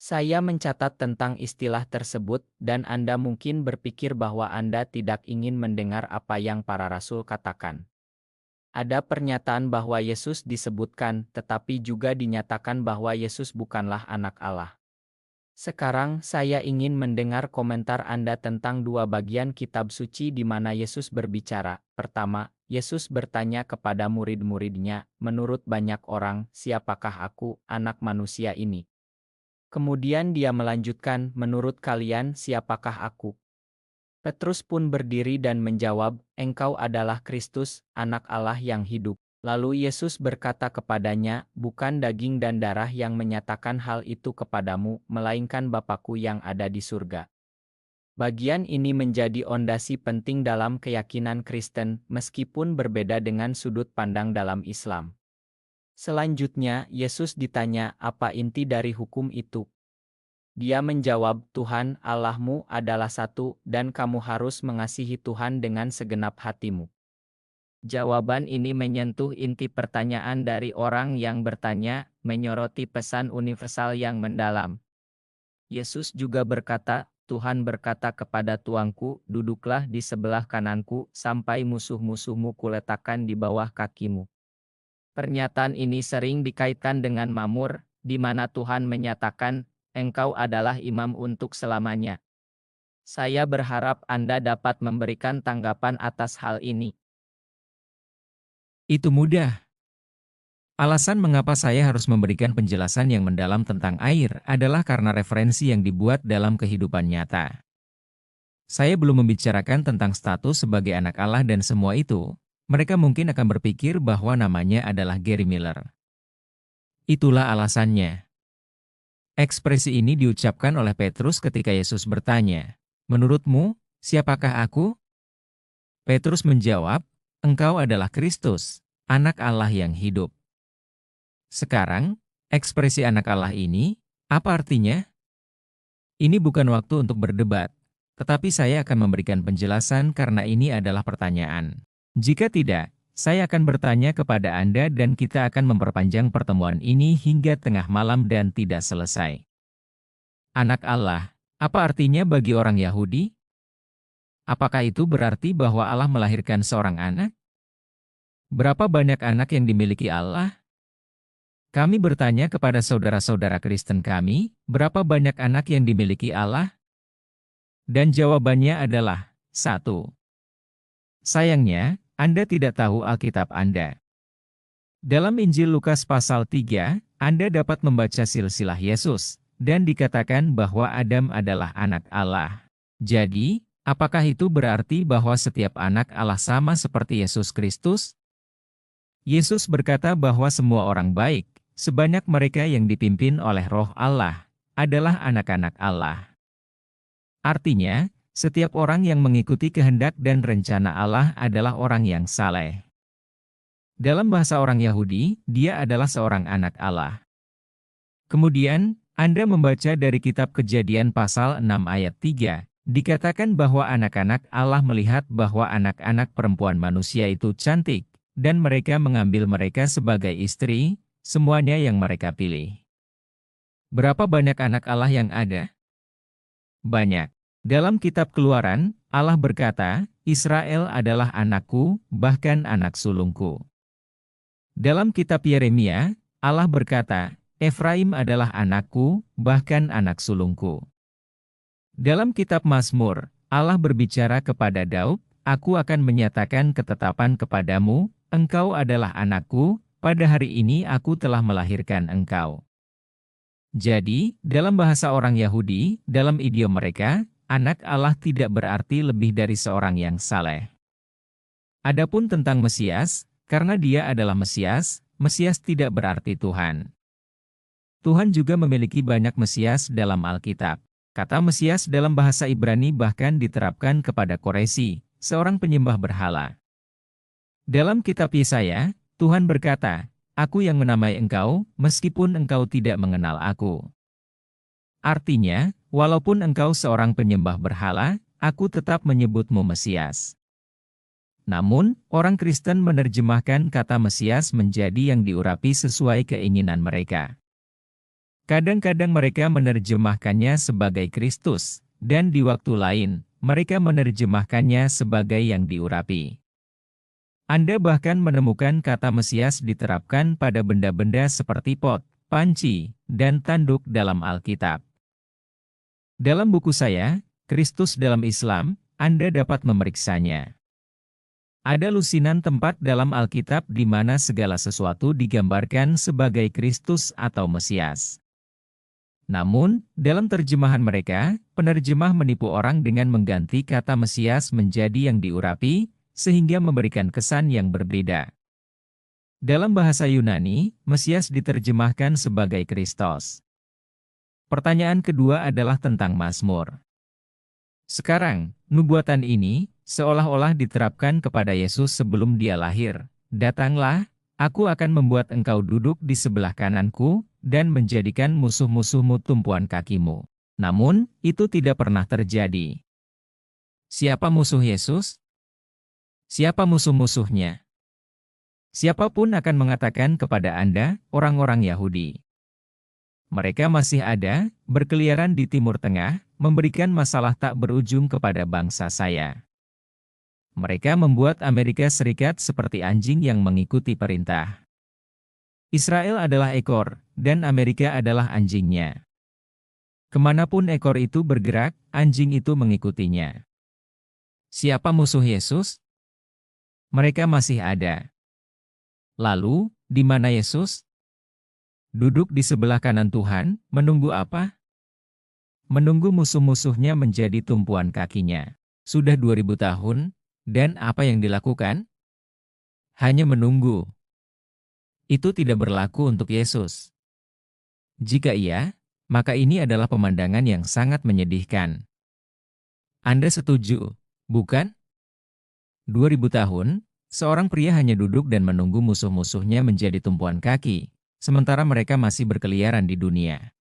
Saya mencatat tentang istilah tersebut, dan Anda mungkin berpikir bahwa Anda tidak ingin mendengar apa yang para rasul katakan. Ada pernyataan bahwa Yesus disebutkan, tetapi juga dinyatakan bahwa Yesus bukanlah Anak Allah. Sekarang, saya ingin mendengar komentar Anda tentang dua bagian kitab suci di mana Yesus berbicara. Pertama, Yesus bertanya kepada murid-muridnya, "Menurut banyak orang, siapakah aku, Anak Manusia ini?" Kemudian dia melanjutkan, "Menurut kalian, siapakah aku?" Petrus pun berdiri dan menjawab, "Engkau adalah Kristus, Anak Allah yang hidup." Lalu Yesus berkata kepadanya, "Bukan daging dan darah yang menyatakan hal itu kepadamu, melainkan Bapa-Ku yang ada di surga." Bagian ini menjadi ondasi penting dalam keyakinan Kristen, meskipun berbeda dengan sudut pandang dalam Islam. Selanjutnya, Yesus ditanya, "Apa inti dari hukum itu?" Dia menjawab, "Tuhan, Allahmu adalah satu, dan kamu harus mengasihi Tuhan dengan segenap hatimu." Jawaban ini menyentuh inti pertanyaan dari orang yang bertanya, menyoroti pesan universal yang mendalam. Yesus juga berkata, "Tuhan berkata kepada tuanku, duduklah di sebelah kananku, sampai musuh-musuhmu kuletakkan di bawah kakimu." Pernyataan ini sering dikaitkan dengan Mazmur, di mana Tuhan menyatakan, "Engkau adalah imam untuk selamanya." Saya berharap Anda dapat memberikan tanggapan atas hal ini. Itu mudah. Alasan mengapa saya harus memberikan penjelasan yang mendalam tentang air adalah karena referensi yang dibuat dalam kehidupan nyata. Saya belum membicarakan tentang status sebagai anak Allah dan semua itu. Mereka mungkin akan berpikir bahwa namanya adalah Gary Miller. Itulah alasannya. Ekspresi ini diucapkan oleh Petrus ketika Yesus bertanya, "Menurutmu, siapakah aku?" Petrus menjawab, "Engkau adalah Kristus, Anak Allah yang hidup." Sekarang, ekspresi anak Allah ini, apa artinya? Ini bukan waktu untuk berdebat, tetapi saya akan memberikan penjelasan karena ini adalah pertanyaan. Jika tidak, saya akan bertanya kepada Anda dan kita akan memperpanjang pertemuan ini hingga tengah malam dan tidak selesai. Anak Allah, apa artinya bagi orang Yahudi? Apakah itu berarti bahwa Allah melahirkan seorang anak? Berapa banyak anak yang dimiliki Allah? Kami bertanya kepada saudara-saudara Kristen kami, berapa banyak anak yang dimiliki Allah? Dan jawabannya adalah, 1. Sayangnya, Anda tidak tahu Alkitab Anda. Dalam Injil Lukas pasal 3, Anda dapat membaca silsilah Yesus, dan dikatakan bahwa Adam adalah anak Allah. Jadi, apakah itu berarti bahwa setiap anak Allah sama seperti Yesus Kristus? Yesus berkata bahwa semua orang baik, sebanyak mereka yang dipimpin oleh Roh Allah, adalah anak-anak Allah. Artinya, setiap orang yang mengikuti kehendak dan rencana Allah adalah orang yang saleh. Dalam bahasa orang Yahudi, dia adalah seorang anak Allah. Kemudian, Anda membaca dari kitab Kejadian pasal 6 ayat 3, dikatakan bahwa anak-anak Allah melihat bahwa anak-anak perempuan manusia itu cantik, dan mereka mengambil mereka sebagai istri, semuanya yang mereka pilih. Berapa banyak anak Allah yang ada? Banyak. Dalam kitab Keluaran, Allah berkata, "Israel adalah anakku, bahkan anak sulungku." Dalam kitab Yeremia, Allah berkata, "Efraim adalah anakku, bahkan anak sulungku." Dalam kitab Mazmur, Allah berbicara kepada Daud, "Aku akan menyatakan ketetapan kepadamu, engkau adalah anakku, pada hari ini aku telah melahirkan engkau." Jadi, dalam bahasa orang Yahudi, dalam idiom mereka, anak Allah tidak berarti lebih dari seorang yang saleh. Adapun tentang Mesias, karena dia adalah Mesias, Mesias tidak berarti Tuhan. Tuhan juga memiliki banyak Mesias dalam Alkitab. Kata Mesias dalam bahasa Ibrani bahkan diterapkan kepada Koresi, seorang penyembah berhala. Dalam kitab Yesaya, Tuhan berkata, "Aku yang menamai engkau, meskipun engkau tidak mengenal aku." Artinya, walaupun engkau seorang penyembah berhala, aku tetap menyebutmu Mesias. Namun, orang Kristen menerjemahkan kata Mesias menjadi yang diurapi sesuai keinginan mereka. Kadang-kadang mereka menerjemahkannya sebagai Kristus, dan di waktu lain, mereka menerjemahkannya sebagai yang diurapi. Anda bahkan menemukan kata Mesias diterapkan pada benda-benda seperti pot, panci, dan tanduk dalam Alkitab. Dalam buku saya, Kristus dalam Islam, Anda dapat memeriksanya. Ada lusinan tempat dalam Alkitab di mana segala sesuatu digambarkan sebagai Kristus atau Mesias. Namun, dalam terjemahan mereka, penerjemah menipu orang dengan mengganti kata Mesias menjadi yang diurapi, sehingga memberikan kesan yang berbeda. Dalam bahasa Yunani, Mesias diterjemahkan sebagai Kristos. Pertanyaan kedua adalah tentang Mazmur. Sekarang, nubuatan ini seolah-olah diterapkan kepada Yesus sebelum dia lahir. Datanglah, aku akan membuat engkau duduk di sebelah kananku, dan menjadikan musuh-musuhmu tumpuan kakimu. Namun, itu tidak pernah terjadi. Siapa musuh Yesus? Siapa musuh-musuhnya? Siapapun akan mengatakan kepada Anda, orang-orang Yahudi. Mereka masih ada, berkeliaran di Timur Tengah, memberikan masalah tak berujung kepada bangsa saya. Mereka membuat Amerika Serikat seperti anjing yang mengikuti perintah. Israel adalah ekor, dan Amerika adalah anjingnya. Kemanapun ekor itu bergerak, anjing itu mengikutinya. Siapa musuh Yesus? Mereka masih ada. Lalu, di mana Yesus? Duduk di sebelah kanan Tuhan, menunggu apa? Menunggu musuh-musuhnya menjadi tumpuan kakinya. Sudah 2000 tahun, dan apa yang dilakukan? Hanya menunggu. Itu tidak berlaku untuk Yesus. Jika iya, maka ini adalah pemandangan yang sangat menyedihkan. Anda setuju, bukan? 2000 tahun, seorang pria hanya duduk dan menunggu musuh-musuhnya menjadi tumpuan kaki, sementara mereka masih berkeliaran di dunia.